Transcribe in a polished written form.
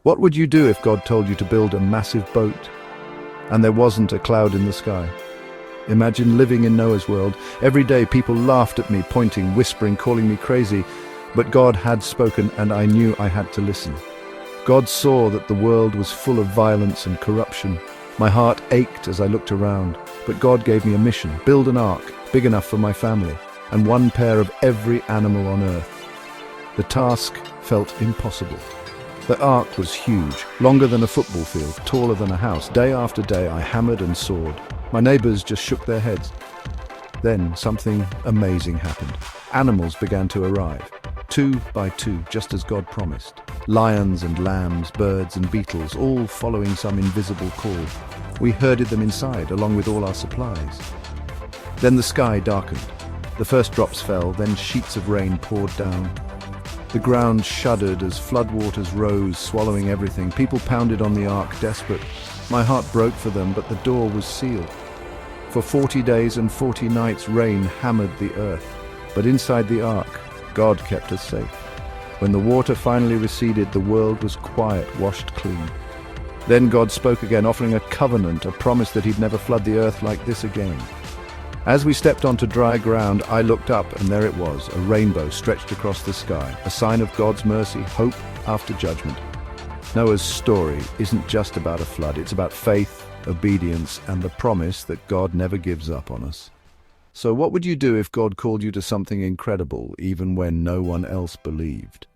What would you do if God told you to build a massive boat and there wasn't a cloud in the sky? Imagine living in Noah's world. Every day people laughed at me, pointing, whispering, calling me crazy. But God had spoken and I knew I had to listen. God saw that the world was full of violence and corruption. My heart ached as I looked around, but God gave me a mission: build an ark big enough for my family and one pair of every animal on earth. The task felt impossible. The ark was huge, longer than a football field, taller than a house. Day after day I hammered and sawed. My neighbors just shook their heads. Then something amazing happened. Animals began to arrive, 2 by 2, just as God promised. Lions and lambs, birds and beetles, all following some invisible call. We herded them inside, along with all our supplies. Then the sky darkened. The first drops fell, then sheets of rain poured down. The ground shuddered as floodwaters rose, swallowing everything. People pounded on the ark, desperate. My heart broke for them, but the door was sealed. For 40 days and 40 nights, rain hammered the earth. But inside the ark, God kept us safe. When the water finally receded, the world was quiet, washed clean. Then God spoke again, offering a covenant, a promise that he'd never flood the earth like this again. As we stepped onto dry ground, I looked up, and there it was, a rainbow stretched across the sky, a sign of God's mercy, hope after judgment. Noah's story isn't just about a flood, it's about faith, obedience, and the promise that God never gives up on us. So what would you do if God called you to something incredible, even when no one else believed?